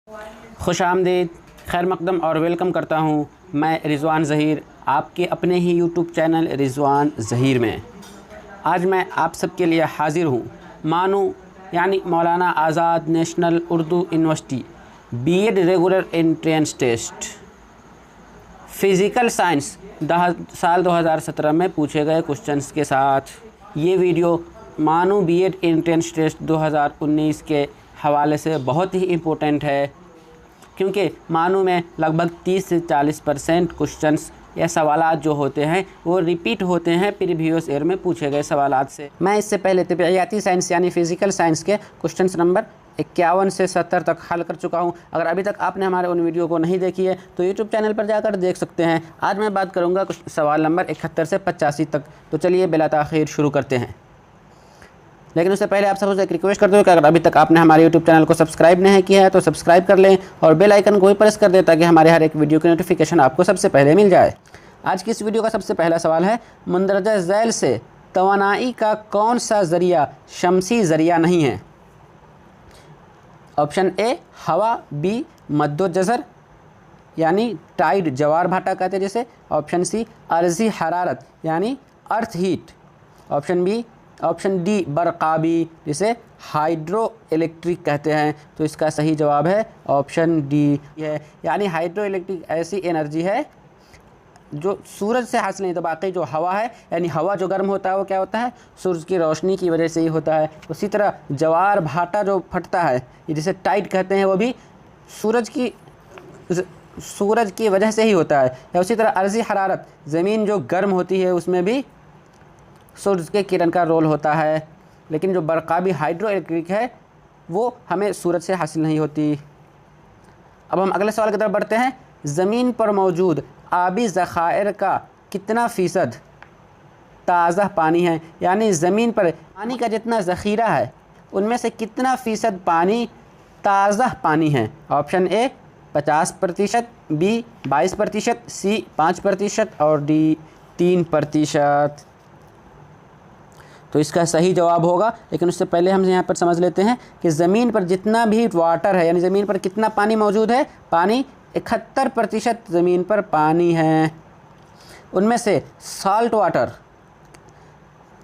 खुश आमदीद, खैर मकदम और वेलकम करता हूँ मैं रिज़वान ज़हीर आपके अपने ही यूट्यूब चैनल रिज़वान ज़हीर में। आज मैं आप सबके लिए हाज़िर हूँ मानू यानी Maulana Azad National Urdu University BEd regular entrance test physical science साल 2017 में पूछे गए क्वेश्चंस के साथ। ये वीडियो मानू बीएड एंट्रेंस टेस्ट 2019 के हवाले से बहुत ही इम्पोर्टेंट है, क्योंकि मानू में लगभग 30 से 40% क्वेश्चंस या सवालात जो होते हैं वो रिपीट होते हैं प्रीवियस ईयर में पूछे गए सवालात से। मैं इससे पहले तबीयाती साइंस यानी फ़िज़िकल साइंस के क्वेश्चंस नंबर 51 से 70 तक हल कर चुका हूं। अगर अभी तक आपने हमारे उन वीडियो को नहीं देखी है तो यूट्यूब चैनल पर जाकर देख सकते हैं। आज मैं बात करूंगा सवाल नंबर 71 से 85 तक। तो चलिए बिला ताख़ीर शुरू करते हैं। लेकिन उससे पहले आप सबसे एक रिक्वेस्ट करते हो कि अगर अभी तक आपने हमारे यूट्यूब चैनल को सब्सक्राइब नहीं किया है तो सब्सक्राइब कर लें और बेल आइकन को भी प्रेस कर दें ताकि हमारे हर एक वीडियो की नोटिफिकेशन आपको सबसे पहले मिल जाए। आज की इस वीडियो का सबसे पहला सवाल है, मंदरजा झैल से तवानाई का कौन सा ज़रिया शमसी ज़रिया नहीं है? ऑप्शन ए हवा, बी मद्दो जज़र यानी टाइड जवार भाटा कहते हैं जिसे, ऑप्शन सी अर्ज़ी हरारत यानी अर्थ हीट, ऑप्शन डी बरक़ाबी जिसे हाइड्रो इलेक्ट्रिक कहते हैं। तो इसका सही जवाब है ऑप्शन डी है, यानी हाइड्रो इलेक्ट्रिक ऐसी एनर्जी है जो सूरज से हासिल नहीं, तो बाकी जो हवा है यानी हवा जो गर्म होता है वो क्या होता है, सूरज की रोशनी की वजह से ही होता है। उसी तरह जवार भाटा जो फटता है जिसे टाइड कहते हैं वो भी सूरज की वजह से ही होता है। या उसी तरह अर्ज़ी हरारत, ज़मीन जो गर्म होती है उसमें भी सूरज के किरण का रोल होता है। लेकिन जो बरक़ाबी हाइड्रो इलेक्ट्रिक है वो हमें सूरज से हासिल नहीं होती। अब हम अगले सवाल की तरफ बढ़ते हैं। ज़मीन पर मौजूद आबी ज़ख़ायर का कितना फ़ीसद ताज़ा पानी है? यानी ज़मीन पर पानी का जितना ज़ख़ीरा है उनमें से कितना फ़ीसद पानी ताज़ा पानी है? ऑप्शन ए 50%, बी 22%, सी 5% और डी 3%। तो इसका सही जवाब होगा, लेकिन उससे पहले हम यहाँ पर समझ लेते हैं कि ज़मीन पर जितना भी वाटर है यानी ज़मीन पर कितना पानी मौजूद है, पानी 71% ज़मीन पर पानी है। उनमें से साल्ट वाटर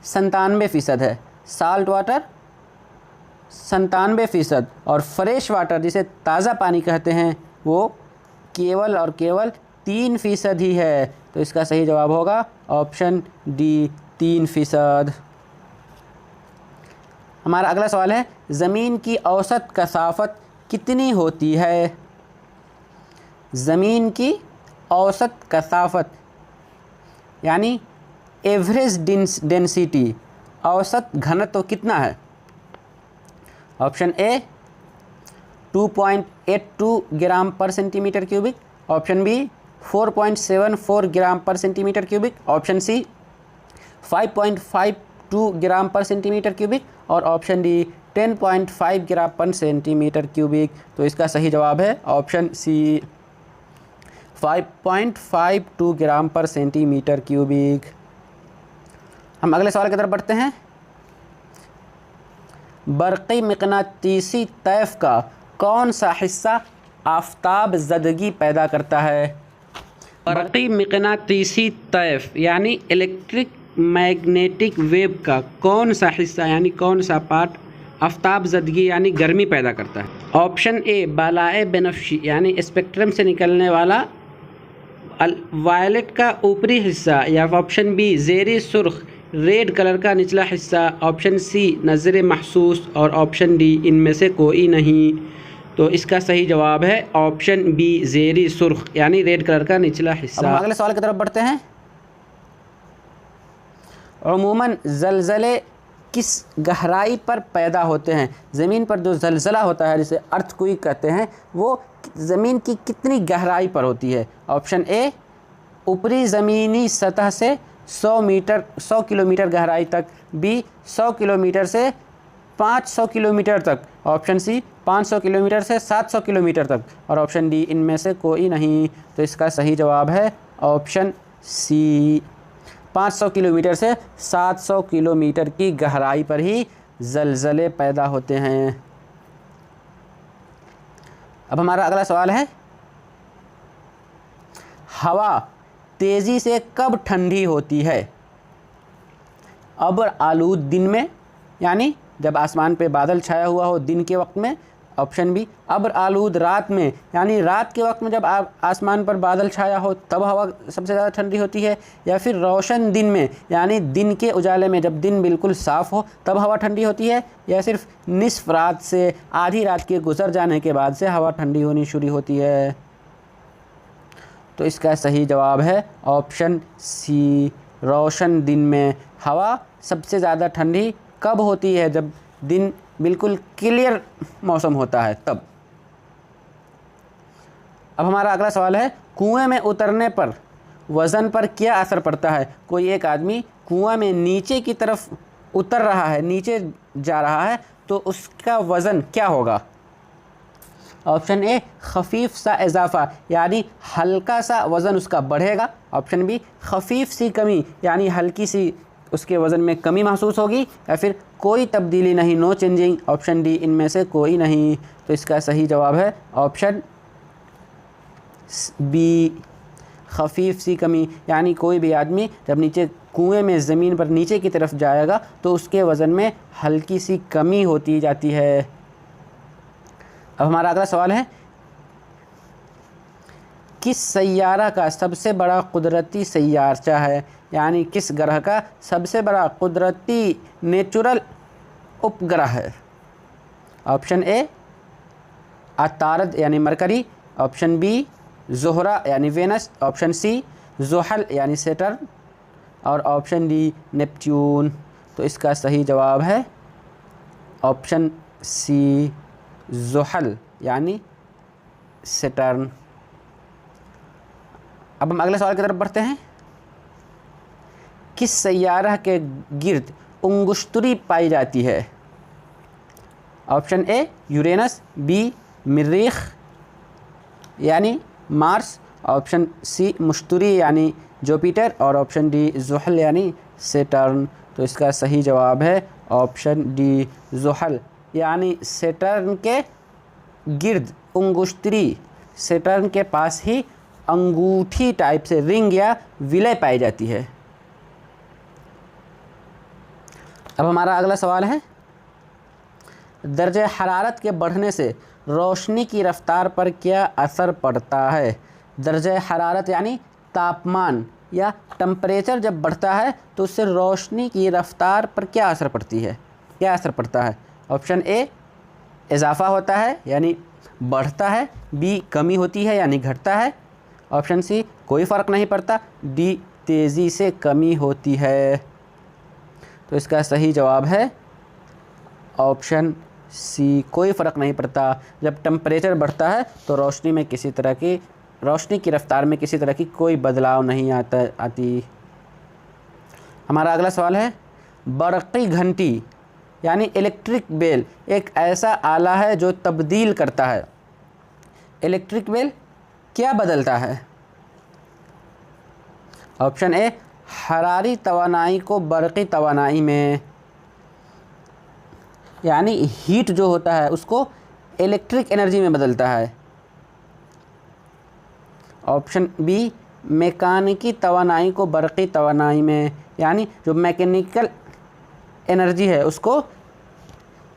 97% है, साल्ट वाटर 97% और फ्रेश वाटर जिसे ताज़ा पानी कहते हैं वो केवल और केवल 3% ही है। तो इसका सही जवाब होगा ऑप्शन डी 3%। हमारा अगला सवाल है, ज़मीन की औसत कसाफ़त कितनी होती है? ज़मीन की औसत कसाफ़त यानी एवरेज डेंसिटी, औसत घनत्व कितना है? ऑप्शन ए 2.82 ग्राम पर सेंटीमीटर क्यूबिक, ऑप्शन बी 4.74 ग्राम पर सेंटीमीटर क्यूबिक, ऑप्शन सी 5.52 ग्राम पर सेंटीमीटर क्यूबिक और ऑप्शन डी 10.5 ग्राम पर सेंटीमीटर क्यूबिक। तो इसका सही जवाब है ऑप्शन सी 5.52 ग्राम पर सेंटीमीटर क्यूबिक। हम अगले सवाल की तरफ बढ़ते हैं। बरक़ी मक़नातीसी तैफ का कौन सा हिस्सा आफ़ताब ज़दगी पैदा करता है? बरक़ी मक़नातीसी तैफ यानी इलेक्ट्रिक मैग्नेटिक वेव का कौन सा हिस्सा यानी कौन सा पार्ट आफ़ताब ज़दगी यानी गर्मी पैदा करता है? ऑप्शन ए बालाए बेनफ्शी यानी स्पेक्ट्रम से निकलने वाला वायलेट का ऊपरी हिस्सा, या ऑप्शन बी ज़ेरी सुर्ख रेड कलर का निचला हिस्सा, ऑप्शन सी नज़र महसूस और ऑप्शन डी इनमें से कोई नहीं। तो इसका सही जवाब है ऑप्शन बी ज़ेरी सुर्ख यानी रेड कलर का निचला हिस्सा। अब अगले सवाल की तरफ बढ़ते हैं। अमूमन ज़लज़ले किस गहराई पर पैदा होते हैं? ज़मीन पर जो ज़लज़ला होता है जिसे अर्थक्वेक कहते हैं वो ज़मीन की कितनी गहराई पर होती है? ऑप्शन ए ऊपरी ज़मीनी सतह से 100 किलोमीटर गहराई तक, बी 100 किलोमीटर से 500 किलोमीटर तक, ऑप्शन सी 500 किलोमीटर से 700 किलोमीटर तक और ऑप्शन डी इनमें से कोई नहीं। तो इसका सही जवाब है ऑप्शन सी 500 किलोमीटर से 700 किलोमीटर की गहराई पर ही ज़लज़ले पैदा होते हैं। अब हमारा अगला सवाल है, हवा तेज़ी से कब ठंडी होती है? अब्र आलूद दिन में, यानी जब आसमान पे बादल छाया हुआ हो दिन के वक्त में। ऑप्शन बी, अब्र आलूद रात में, यानी रात के वक्त में जब आसमान पर बादल छाया हो तब हवा सबसे ज़्यादा ठंडी होती है। या फिर रोशन दिन में, यानी दिन के उजाले में जब दिन बिल्कुल साफ़ हो तब हवा ठंडी होती है। या सिर्फ निसफ रात से, आधी रात के गुजर जाने के बाद से हवा ठंडी होनी शुरू होती है। तो इसका सही जवाब है ऑप्शन सी, रोशन दिन में हवा सबसे ज़्यादा ठंडी कब होती है? जब दिन बिल्कुल क्लियर मौसम होता है तब। अब हमारा अगला सवाल है, कुएं में उतरने पर वज़न पर क्या असर पड़ता है? कोई एक आदमी कुआं में नीचे की तरफ उतर रहा है, नीचे जा रहा है, तो उसका वज़न क्या होगा? ऑप्शन ए, खफीफ सा इजाफा, यानी हल्का सा वज़न उसका बढ़ेगा। ऑप्शन बी, खफीफ सी कमी, यानी हल्की सी उसके वज़न में कमी महसूस होगी। या फिर कोई तब्दीली नहीं, नो चेंजिंग। ऑप्शन डी, इनमें से कोई नहीं। तो इसका सही जवाब है ऑप्शन बी, खफीफ सी कमी, यानी कोई भी आदमी जब नीचे कुएं में ज़मीन पर नीचे की तरफ जाएगा तो उसके वज़न में हल्की सी कमी होती जाती है। अब हमारा अगला सवाल है, किस सैयारा का सबसे बड़ा कुदरती सैयारचा है? यानी किस ग्रह का सबसे बड़ा कुदरती नेचुरल उपग्रह है? ऑप्शन ए, अतारद यानी मरकरी। ऑप्शन बी, ज़ोहरा यानी वेनस। ऑप्शन सी, ज़ुहल यानी सैटर्न। और ऑप्शन डी, नेपच्यून। तो इसका सही जवाब है ऑप्शन सी, ज़ुहल यानी सैटर्न। अब हम अगले सवाल की तरफ बढ़ते हैं, किस सैयारा के गिर्द उंगुश्तरी पाई जाती है? Option A, Uranus. बी, मरीख यानी मार्स। ऑप्शन सी, मुश्तरी यानी जुपिटर। और ऑप्शन डी, ज़ुहल यानी सैटर्न। तो इसका सही जवाब है ऑप्शन डी, ज़ुहल यानी सैटर्न के गिर्द उंगुश्तरी, सैटर्न के पास ही अंगूठी टाइप से रिंग या विलय पाई जाती है। अब हमारा अगला सवाल है, दर्जे हरारत के बढ़ने से रोशनी की रफ्तार पर क्या असर पड़ता है? दर्जे हरारत यानी तापमान या टेम्परेचर जब बढ़ता है तो उससे रोशनी की रफ्तार पर क्या असर पड़ती है, क्या असर पड़ता है? ऑप्शन ए, इजाफा होता है यानी बढ़ता है। बी, कमी होती है यानी घटता है। ऑप्शन सी, कोई फ़र्क नहीं पड़ता। डी, तेज़ी से कमी होती है। तो इसका सही जवाब है ऑप्शन सी, कोई फ़र्क नहीं पड़ता। जब टेम्परेचर बढ़ता है तो रोशनी की रफ्तार में किसी तरह की कोई बदलाव नहीं आती। हमारा अगला सवाल है, बरक़ी घंटी यानी इलेक्ट्रिक बेल एक ऐसा आला है जो तब्दील करता है। इलेक्ट्रिक बेल क्या बदलता है? ऑप्शन ए, हरारी तवानाई को बरक़ी तवानाई में, यानी हीट जो होता है उसको इलेक्ट्रिक एनर्जी में बदलता है। ऑप्शन बी, मैकेनिकी तवानाई को बरक़ी तवानाई में, यानी जो मैकेनिकल एनर्जी है उसको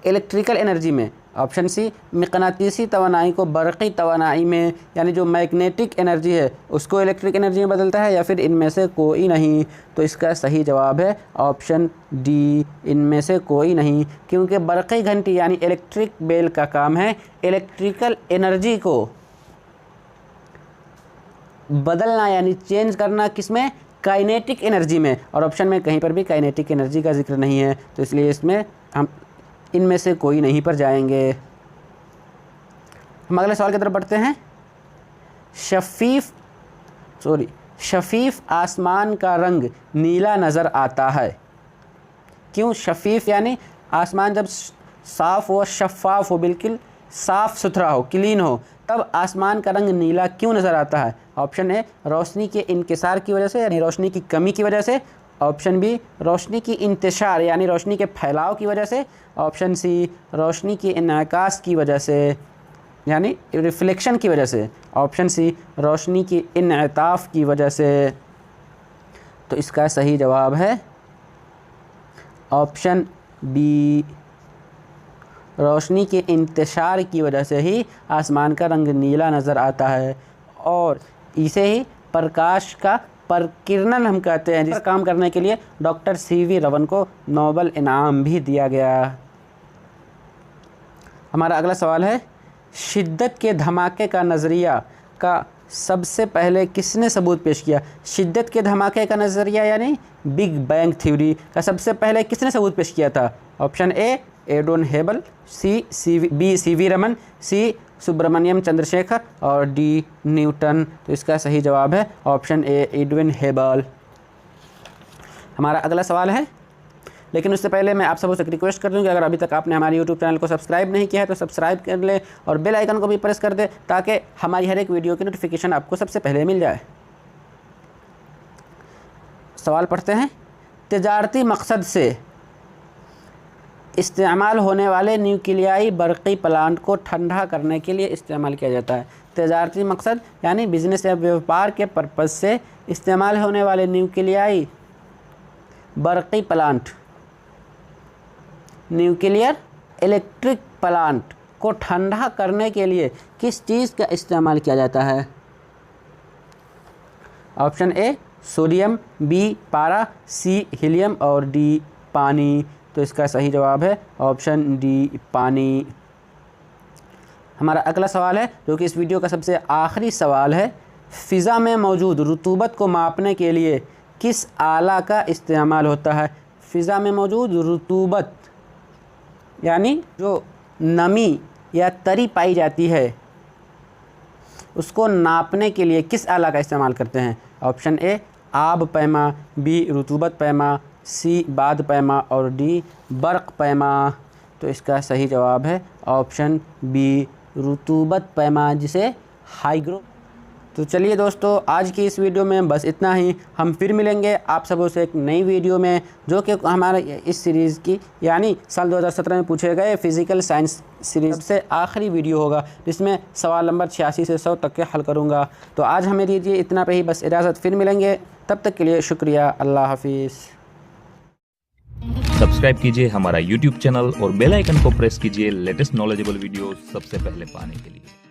इलेक्ट्रिकल एनर्जी में। ऑप्शन सी, मक़नातीसी तवानाई को बरक़ी तवानाई में, यानी जो मैग्नेटिक एनर्जी है उसको इलेक्ट्रिक एनर्जी में बदलता है। या फिर इनमें से कोई नहीं। तो इसका सही जवाब है ऑप्शन डी, इनमें से कोई नहीं, क्योंकि बरक़ी घंटी यानी इलेक्ट्रिक बेल का काम है इलेक्ट्रिकल एनर्जी को बदलना यानी चेंज करना, किसमें? काइनेटिक एनर्जी में। और ऑप्शन में कहीं पर भी काइनेटिक एनर्जी का जिक्र नहीं है, तो इसलिए इसमें हम इनमें से कोई नहीं पर जाएंगे। हम अगले सवाल की तरफ बढ़ते हैं, शफीफ आसमान का रंग नीला नज़र आता है। क्यों शफीफ? यानी आसमान जब साफ़ हो, शफ़ाफ़ हो, बिल्कुल साफ़ सुथरा हो, क्लीन हो, तब आसमान का रंग नीला क्यों नज़र आता है? ऑप्शन ए, रोशनी के इंकिसार की वजह से यानी रोशनी की कमी की वजह से। ऑप्शन बी, रोशनी की इंतशार यानी रोशनी के फैलाव की वजह से। ऑप्शन सी, रोशनी के इन्अकास की वजह से। यानी रिफ्लेक्शन की वजह से। ऑप्शन सी रोशनी की इनअताफ़ की वजह से। तो इसका सही जवाब है ऑप्शन बी, रोशनी के इंतशार की वजह से ही आसमान का रंग नीला नज़र आता है और इसे ही प्रकाश का प्रकिरणन हम कहते हैं। जिस काम करने के लिए डॉक्टर सीवी रमन को नोबेल इनाम भी दिया गया। हमारा अगला सवाल है, शिद्दत के धमाके का नज़रिया का सबसे पहले किसने सबूत पेश किया? शिद्दत के धमाके का नज़रिया यानी बिग बैंग थ्योरी का सबसे पहले किसने सबूत पेश किया था? Option A Edwin Hubble, B CV Raman, C Subrahmanyan Chandrasekhar और डी न्यूटन। तो इसका सही जवाब है ऑप्शन ए एडविन हेबल। हमारा अगला सवाल है, लेकिन उससे पहले मैं आप सबसे रिक्वेस्ट कर दूं कि अगर अभी तक आपने हमारे YouTube चैनल को सब्सक्राइब नहीं किया है तो सब्सक्राइब कर ले और बेल आइकन को भी प्रेस कर दे ताकि हमारी हर एक वीडियो की नोटिफिकेशन आपको सबसे पहले मिल जाए। सवाल पढ़ते हैं, तिजारती मकसद से इस्तेमाल होने वाले न्यूक्लियाई बरक़ी प्लांट को ठंडा करने के लिए इस्तेमाल किया जाता है। तिजारती मकसद यानी बिजनेस या व्यापार के पर्पज़ से इस्तेमाल होने वाले न्यूक्लियाई बरक़ी प्लांट, न्यूक्लियर इलेक्ट्रिक प्लांट को ठंडा करने के लिए किस चीज़ का इस्तेमाल किया जाता है? ऑप्शन ए सोडियम, बी पारा, सी हीलियम और डी पानी। तो इसका सही जवाब है ऑप्शन डी पानी। हमारा अगला सवाल है जो कि इस वीडियो का सबसे आखिरी सवाल है, फ़िज़ा में मौजूद रुतूबत को मापने के लिए किस आला का इस्तेमाल होता है? फ़िज़ा में मौजूद रुतूबत यानी जो नमी या तरी पाई जाती है उसको नापने के लिए किस आला का इस्तेमाल करते हैं? ऑप्शन ए आब पैमा, बी रुतूबत पैमा, सी बाद पैमा और डी बर्क़ पैमा। तो इसका सही जवाब है ऑप्शन बी रुतूबत पैमा, जिसे हाइग्रो। तो चलिए दोस्तों, आज की इस वीडियो में बस इतना ही। हम फिर मिलेंगे आप सबों से एक नई वीडियो में जो कि हमारे इस सीरीज़ की यानी साल 2017 में पूछे गए फ़िज़िकल साइंस सीरीज़ से आखिरी वीडियो होगा, जिसमें सवाल नंबर 86 से 100 तक के हल करूँगा। तो आज हमें दीजिए इतना पे ही बस इजाज़त, फिर मिलेंगे, तब तक के लिए शुक्रिया, अल्लाह हाफिज़। सब्सक्राइब कीजिए हमारा YouTube चैनल और बेल आइकन को प्रेस कीजिए लेटेस्ट नॉलेजेबल वीडियो सबसे पहले पाने के लिए।